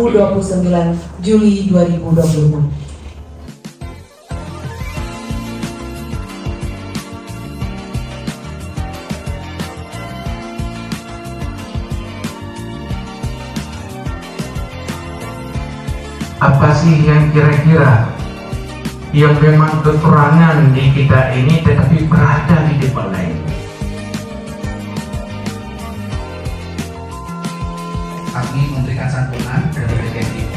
Rabu 29 Juli 2026. Apa sih yang kira-kira yang memang kekurangan di kita ini tetapi berada di tempat lain? Kami memberikan santunan dari BPNIB